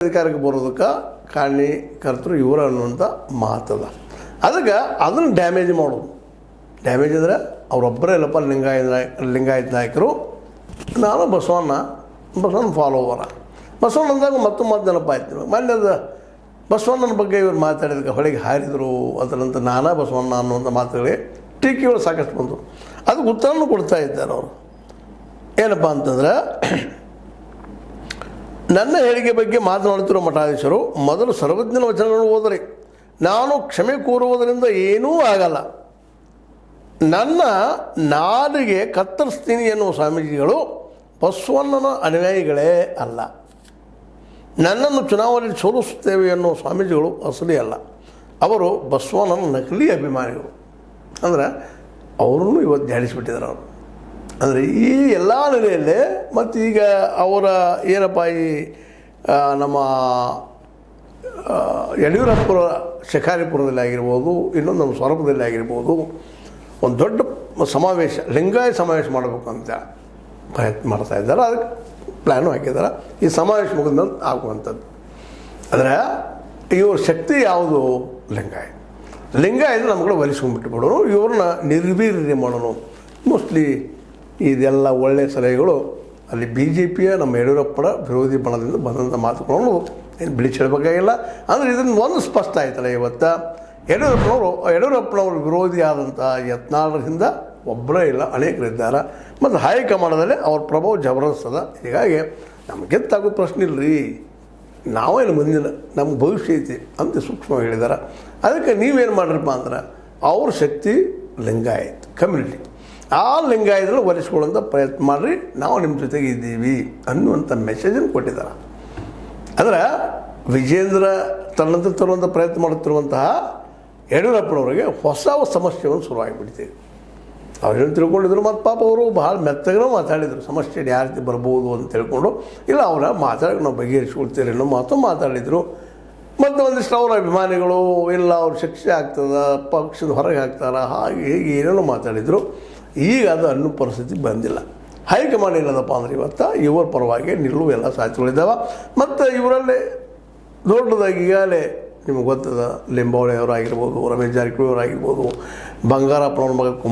ಅಧಿಕಾರಕ್ಕೆ ಬರೋದಕ್ಕೆ ಕಾರಣೀಕರ್ತರು ಇವರು ಅನ್ನುವಂಥ ಮಾತದ. ಅದಕ್ಕೆ ಅದನ್ನು ಡ್ಯಾಮೇಜ್ ಮಾಡೋದು. ಡ್ಯಾಮೇಜ್ ಅಂದರೆ ಅವರೊಬ್ಬರೇ ಇಲ್ಲಪ್ಪ ಲಿಂಗಾಯತ ನಾಯಕರು, ನಾನು ಬಸವಣ್ಣ ಫಾಲೋವರ. ಬಸವಣ್ಣ ಅಂದಾಗ ಮತ್ತೊಮ್ಮೆ ನೆನಪು ಆಯ್ತು. ಮೊನ್ನೆದ ಬಸವಣ್ಣನ ಬಗ್ಗೆ ಇವರು ಮಾತಾಡಿದಕ್ಕೆ ಹೊಳೆಗೆ ಹಾರಿದರು, ಅದರಂತ ನಾನಾ ಬಸವಣ್ಣ ಅನ್ನುವಂಥ ಮಾತುಗಳಿಗೆ ಟೀಕೆಗಳು ಸಾಕಷ್ಟು ಬಂತು. ಅದಕ್ಕೆ ಉತ್ತರನೂ ಕೊಡ್ತಾ ಇದ್ದಾರೆ ಅವರು. ಏನಪ್ಪ ಅಂತಂದ್ರೆ, ನನ್ನ ಹೇಳಿಕೆ ಬಗ್ಗೆ ಮಾತನಾಡುತ್ತಿರುವ ಮಠಾಧೀಶರು ಮೊದಲು ಸರ್ವಜ್ಞನ ವಚನಗಳನ್ನು ಓದರಿ. ನಾನು ಕ್ಷಮೆ ಕೋರುವುದರಿಂದ ಏನೂ ಆಗಲ್ಲ, ನನ್ನ ನಾಲಿಗೆ ಕತ್ತರಿಸ್ತೀನಿ ಎನ್ನುವ ಸ್ವಾಮೀಜಿಗಳು ಬಸವಣ್ಣನ ಅನುಯಾಯಿಗಳೇ ಅಲ್ಲ. ನನ್ನನ್ನು ಚುನಾವಣೆಯಲ್ಲಿ ಸೋಲಿಸುತ್ತೇವೆ ಎನ್ನುವ ಸ್ವಾಮೀಜಿಗಳು ಅಸಲಿ ಅಲ್ಲ, ಅವರು ಬಸವಣ್ಣನ ನಕಲಿ ಅಭಿಮಾನಿಗಳು. ಅಂದರೆ ಅವರನ್ನು ಇವತ್ತು ಧ್ಯಾನಿಸಿಬಿಟ್ಟಿದ್ದಾರೆ ಅವರು. ಅಂದರೆ ಈ ಎಲ್ಲ ನೆಲೆಯಲ್ಲೇ ಮತ್ತು ಈಗ ಅವರ ಏನಪ್ಪ ಈ ನಮ್ಮ ಯಡಿಯೂರಪ್ಪರ ಶಿಕಾರಿಪುರದಲ್ಲಿ ಆಗಿರ್ಬೋದು, ಇನ್ನೊಂದು ನಮ್ಮ ಸ್ವರೂಪದಲ್ಲಿ ಆಗಿರ್ಬೋದು, ಒಂದು ದೊಡ್ಡ ಸಮಾವೇಶ, ಲಿಂಗಾಯತ ಸಮಾವೇಶ ಮಾಡಬೇಕು ಅಂತ ಪ್ರಯತ್ನ ಮಾಡ್ತಾ ಇದ್ದಾರೆ. ಅದಕ್ಕೆ ಪ್ಲ್ಯಾನು ಹಾಕಿದ್ದಾರೆ. ಈ ಸಮಾವೇಶ ಮುಗಿದ ಮೇಲೆ ಆಗುವಂಥದ್ದು. ಅಂದರೆ ಇವ್ರ ಶಕ್ತಿ ಯಾವುದು? ಲಿಂಗಾಯತ ನಮ್ಗಳು ಒಲಿಸ್ಕೊಂಡ್ಬಿಟ್ಟು ಇವ್ರನ್ನ ನಿರ್ವೀರ್ಯ ಮಾಡೋನು. ಮೋಸ್ಟ್ಲಿ ಇದೆಲ್ಲ ಒಳ್ಳೆಯ ಸಲಹೆಗಳು ಅಲ್ಲಿ BJPಯ ನಮ್ಮ ಯಡಿಯೂರಪ್ಪನ ವಿರೋಧಿ ಬಣದಿಂದ ಬಂದಂಥ ಮಾತುಗಳನ್ನು ಏನು ಬಿಳಿಸಿಡಬೇಕಾಗಿಲ್ಲ. ಅಂದರೆ ಇದನ್ನು ಒಂದು ಸ್ಪಷ್ಟ ಆಯ್ತಲ್ಲ ಇವತ್ತು. ಯಡಿಯೂರಪ್ಪನವರು ವಿರೋಧಿ ಆದಂಥ ಯತ್ನಾಳರಿಂದ ಒಬ್ಬರೇ ಇಲ್ಲ, ಅನೇಕರಿದ್ದಾರೆ. ಮತ್ತು ಹೈಕಮಾಂಡದಲ್ಲಿ ಅವ್ರ ಪ್ರಭಾವ ಜಬರ್ದಸ್ತದ. ಹೀಗಾಗಿ ನಮ್ಗೆ ಗೆತ್ತಾಗೋ ಪ್ರಶ್ನೆ ಇಲ್ಲರಿ, ನಾವೇನು ಮುಂದಿನ ನಮ್ಗೆ ಭವಿಷ್ಯ ಐತಿ ಅಂತ ಸೂಕ್ಷ್ಮ ಹೇಳಿದ್ದಾರೆ. ಅದಕ್ಕೆ ನೀವೇನು ಮಾಡ್ರಪ್ಪ ಅಂದ್ರೆ, ಅವ್ರ ಶಕ್ತಿ ಲಿಂಗಾಯತ್ ಕಮ್ಯುನಿಟಿ, ಆ ಲಿಂಗಾಯತನ್ನು ಒಲಿಸ್ಕೊಳ್ಳೋಂಥ ಪ್ರಯತ್ನ ಮಾಡಿರಿ, ನಾವು ನಿಮ್ಮ ಜೊತೆಗೆ ಇದ್ದೀವಿ ಅನ್ನುವಂಥ ಮೆಸೇಜನ್ನು ಕೊಟ್ಟಿದ್ದಾರೆ. ಅಂದರೆ ವಿಜೇಂದ್ರ ತನ್ನಂತ ತರುವಂಥ ಪ್ರಯತ್ನ ಮಾಡುತ್ತಿರುವಂತಹ ಯಡಿಯೂರಪ್ಪನವರಿಗೆ ಹೊಸ ಸಮಸ್ಯೆಯನ್ನು ಶುರುವಾಗಿಬಿಡ್ತೀವಿ. ಅವ್ರೇನು ತಿಳ್ಕೊಂಡಿದ್ರು, ಮತ್ತು ಪಾಪ ಅವರು ಭಾಳ ಮೆತ್ತಗನೂ ಮಾತಾಡಿದರು. ಸಮಸ್ಯೆ ಯಾವ ರೀತಿ ಬರ್ಬೋದು ಅಂತ ತಿಳ್ಕೊಂಡು, ಇಲ್ಲ ಅವರ ಮಾತಾಡೋಕೆ ನಾವು ಬಗೆಹರಿಸ್ಕೊಳ್ತೀರಿ ಅನ್ನೋ ಮಾತು ಮಾತಾಡಿದರು. ಮತ್ತು ಒಂದಿಷ್ಟು ಅವರ ಅಭಿಮಾನಿಗಳು ಇಲ್ಲ ಅವ್ರ ಶಿಕ್ಷೆ ಆಗ್ತದೆ, ಪಕ್ಷದ ಹೊರಗೆ ಹಾಕ್ತಾರೆ, ಹಾಗೆ ಹೀಗೆ ಏನೇನೋ ಮಾತಾಡಿದರು. ಈಗ ಅದು ಅನ್ನೋ ಪರಿಸ್ಥಿತಿ ಬಂದಿಲ್ಲ. ಹೈಕಮಾಂಡ್ ಇಲ್ಲದಪ್ಪ ಅಂದ್ರೆ ಇವತ್ತು ಇವರ ಪರವಾಗಿ ನಿಲ್ಲುವ ಎಲ್ಲ ಸಾಧ್ಯತೆಗಳಿದ್ದಾವೆ. ಮತ್ತು ಇವರಲ್ಲೇ ದೊಡ್ಡದಾಗಿ ಈಗಾಗಲೇ ನಿಮಗೆ ಗೊತ್ತದ ಲಿಂಬಾವಳಿ ಅವರಾಗಿರ್ಬೋದು, ರಮೇಶ್ ಜಾರಕಿಹೊಳಿ ಅವರಾಗಿರ್ಬೋದು, ಬಂಗಾರಪ್ಪನವ್ರ ಮಗ